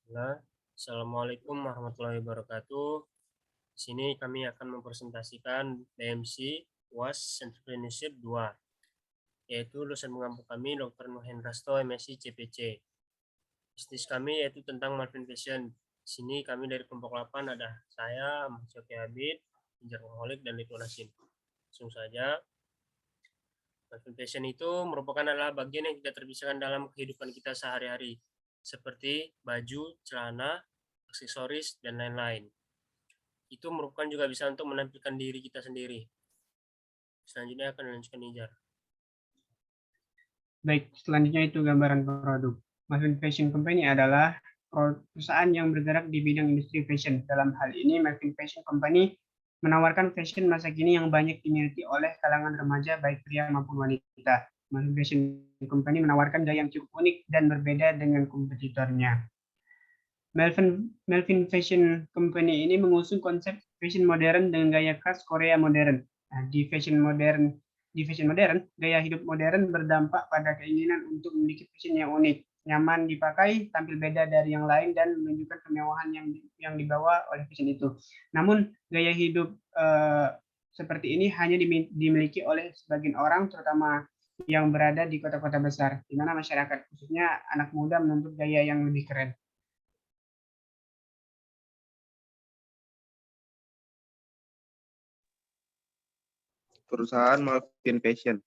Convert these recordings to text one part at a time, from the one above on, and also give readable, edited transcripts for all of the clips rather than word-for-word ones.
Nah, Assalamualaikum warahmatullahi wabarakatuh. Di sini kami akan mempresentasikan BMC UAS Entrepreneurship 2, yaitu lulusan mengampu kami Dr. Nuhendrasto MSc CPC. Bisnis kami yaitu tentang Marvin Fashion. Di sini kami dari kelompok 8 ada saya, Mas Yoki Habib, Injar Moholik, dan Ridwan Hasim. Langsung saja, Marvin Fashion itu merupakan adalah bagian yang tidak terpisahkan dalam kehidupan kita sehari-hari, seperti baju, celana, aksesoris, dan lain-lain. Itu merupakan juga bisa untuk menampilkan diri kita sendiri. Selanjutnya akan dilanjutkan Nijar. Baik, selanjutnya itu gambaran produk. Marvin Fashion Company adalah perusahaan yang bergerak di bidang industri fashion. Dalam hal ini, Marvin Fashion Company menawarkan fashion masa kini yang banyak diminati oleh kalangan remaja, baik pria maupun wanita. Marvin Fashion Company menawarkan gaya yang cukup unik dan berbeda dengan kompetitornya. Melvin Fashion Company ini mengusung konsep fashion modern dengan gaya khas Korea modern. Nah, di fashion modern, gaya hidup modern berdampak pada keinginan untuk memiliki fashion yang unik, nyaman dipakai, tampil beda dari yang lain, dan menunjukkan kemewahan yang dibawa oleh fashion itu. Namun, gaya hidup seperti ini hanya dimiliki oleh sebagian orang, terutama yang berada di kota-kota besar, di mana masyarakat, khususnya anak muda, menuntut gaya yang lebih keren. Perusahaan Marvin Fashion.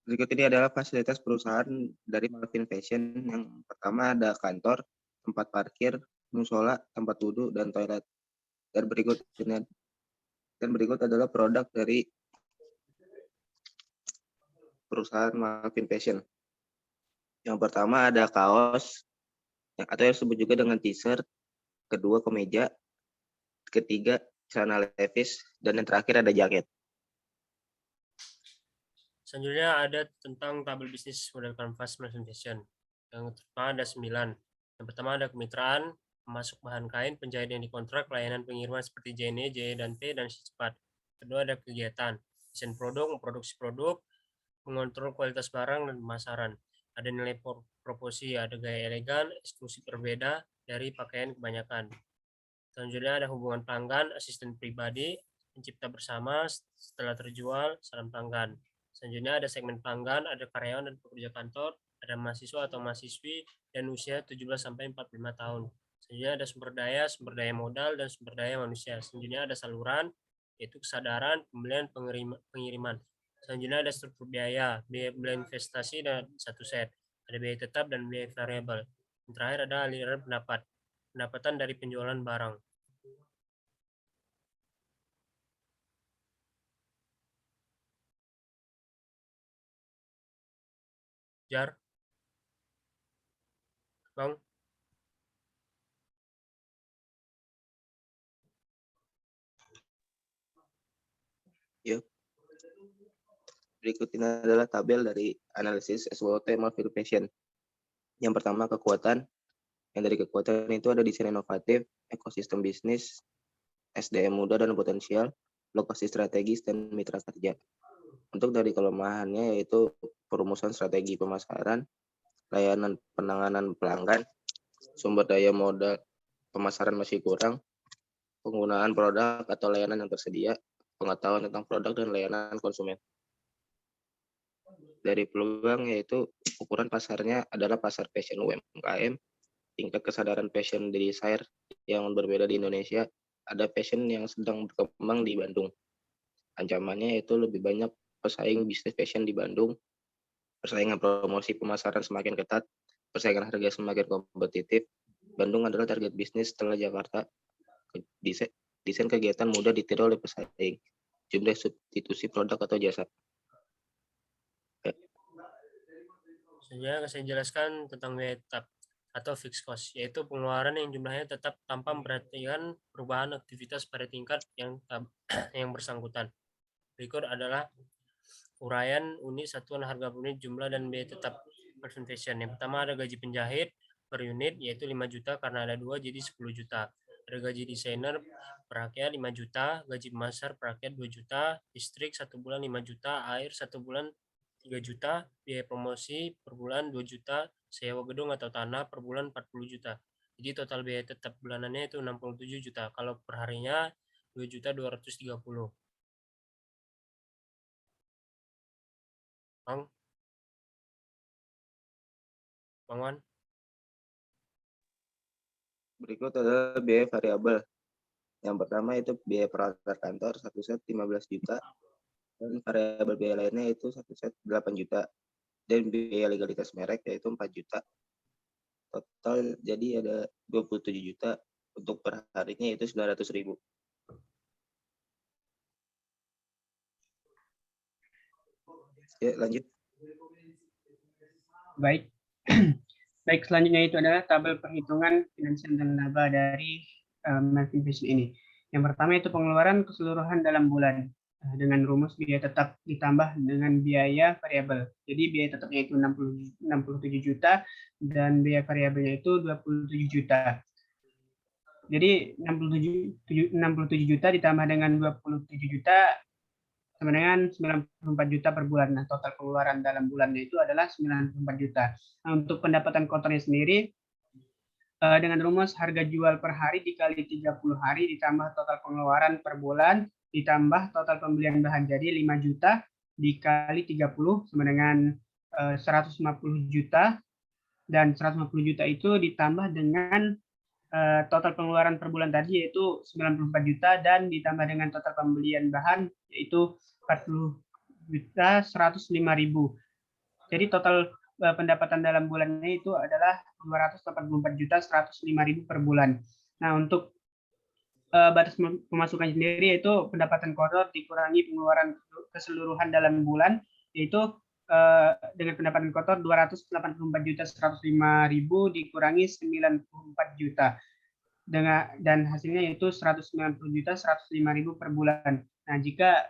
Berikut ini adalah fasilitas perusahaan dari Marvin Fashion. Yang pertama ada kantor, tempat parkir, musola, tempat wudhu, dan toilet. Dan berikut adalah produk dari perusahaan Marvin Fashion. Yang pertama ada kaos, atau yang disebut juga dengan t-shirt. Kedua kemeja. Ketiga celana levis, dan yang terakhir ada jaket. Selanjutnya ada tentang tabel bisnis model kanvas Marvin Fashion. Yang pertama ada 9. Yang pertama ada kemitraan, memasuk bahan kain, penjahit yang dikontrak, layanan pengiriman seperti JNE, JE, dan T, dan cepat. Kedua ada kegiatan, desain produk, memproduksi produk, mengontrol kualitas barang dan pemasaran. Ada nilai proporsi, ada gaya elegan, eksklusif berbeda dari pakaian kebanyakan. Selanjutnya ada hubungan pelanggan, asisten pribadi, pencipta bersama, setelah terjual, salam pelanggan. Selanjutnya ada segmen pelanggan, ada karyawan dan pekerja kantor, ada mahasiswa atau mahasiswi, dan usia 17-45 tahun. Selanjutnya ada sumber daya modal, dan sumber daya manusia. Selanjutnya ada saluran, yaitu kesadaran, pembelian, pengiriman. Selanjutnya ada struktur biaya investasi dan satu set. Ada biaya tetap dan biaya variabel. Yang terakhir ada aliran pendapatan dari penjualan barang. Jar, Bang. Yuk. Berikut ini adalah tabel dari analisis SWOT Marvin Fashion. Yang pertama kekuatan. Yang dari kekuatan itu ada desain inovatif, ekosistem bisnis, SDM muda dan potensial, lokasi strategis, dan mitra kerja. Untuk dari kelemahannya yaitu perumusan strategi pemasaran, layanan penanganan pelanggan, sumber daya modal pemasaran masih kurang, penggunaan produk atau layanan yang tersedia, pengetahuan tentang produk dan layanan konsumen. Dari peluang yaitu ukuran pasarnya adalah pasar fashion UMKM, tingkat kesadaran fashion desire yang berbeda di Indonesia, ada fashion yang sedang berkembang di Bandung. Ancamannya yaitu lebih banyak pesaing bisnis fashion di Bandung, persaingan promosi pemasaran semakin ketat, persaingan harga semakin kompetitif. Bandung adalah target bisnis setelah Jakarta. Desain kegiatan mudah ditiru oleh pesaing, jumlah substitusi produk atau jasa. Selanjutnya saya jelaskan tentang biaya tetap atau fixed cost, yaitu pengeluaran yang jumlahnya tetap tanpa memperhatikan perubahan aktivitas pada tingkat yang bersangkutan. Berikut adalah uraian unit satuan harga per unit jumlah dan biaya tetap Marvin Fashion. Yang pertama ada gaji penjahit per unit yaitu 5 juta karena ada 2 jadi 10 juta. Ada gaji desainer per rakyat 5 juta, gaji pemasar per rakyat 2 juta, listrik 1 bulan 5 juta, air 1 bulan 3 juta, biaya promosi per bulan 2 juta, sewa gedung atau tanah per bulan 40 juta. Jadi total biaya tetap bulanannya itu 67 juta. Kalau per harinya 2.230.000. Bang Wan? Berikut adalah biaya variabel. Yang pertama itu biaya peralatan kantor 1 set 15 juta. Dan variabel biaya lainnya itu 1 set 8 juta. Dan biaya legalitas merek yaitu 4 juta. Total jadi ada 27 juta. Untuk per harinya itu 900.000. Ya, lanjut. Baik. Baik, selanjutnya itu adalah tabel perhitungan finansial dan laba dari Melvin Fashion ini. Yang pertama itu pengeluaran keseluruhan dalam bulan dengan rumus biaya tetap ditambah dengan biaya variabel. Jadi biaya tetapnya itu 67 juta dan biaya variabelnya itu 27 juta. Jadi 67 juta ditambah dengan 27 juta sama dengan 94 juta per bulan. Nah, total pengeluaran dalam bulannya itu adalah 94 juta. Nah, untuk pendapatan kotornya sendiri, dengan rumus harga jual per hari dikali 30 hari ditambah total pengeluaran per bulan ditambah total pembelian bahan. Jadi 5 juta dikali 30 sama dengan 150 juta. Dan 150 juta itu ditambah dengan total pengeluaran per bulan tadi yaitu 94 juta dan ditambah dengan total pembelian bahan yaitu 40 juta 105.000. Jadi total pendapatan dalam bulannya itu adalah 284 juta 105.000 per bulan. Nah, untuk batas pemasukan sendiri yaitu pendapatan kotor dikurangi pengeluaran keseluruhan dalam bulan yaitu dengan pendapatan kotor 284 juta 105.000 dikurangi 94 juta dan hasilnya yaitu 190 juta 105.000 per bulan. Nah, jika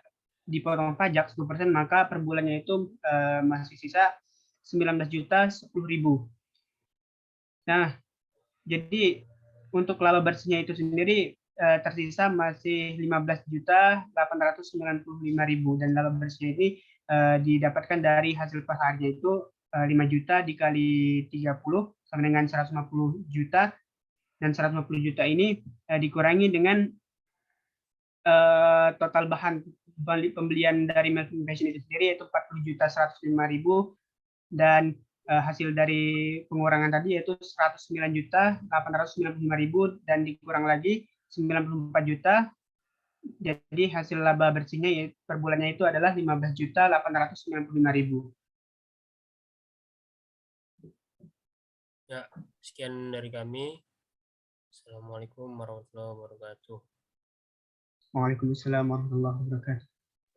dipotong pajak 10% maka per bulannya itu masih sisa 19 juta 10.000. Nah, jadi untuk laba bersihnya itu sendiri tersisa masih 15 juta 895.000 dan laba bersihnya ini didapatkan dari hasil per harinya itu 5 juta dikali 30 sama dengan 150 juta dan 150 juta ini dikurangi dengan total bahan pembelian dari Melvin Fashion itu sendiri yaitu 40 juta 105.000 dan hasil dari pengurangan tadi yaitu 109 juta 895.000 dan dikurang lagi 94 juta. Jadi hasil laba bersihnya per bulannya itu adalah 15 juta 895.000. Ya, sekian dari kami. Assalamualaikum warahmatullahi wabarakatuh. Waalaikumsalam warahmatullahi wabarakatuh.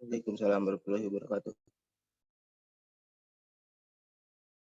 Waalaikumsalam warahmatullahi wabarakatuh.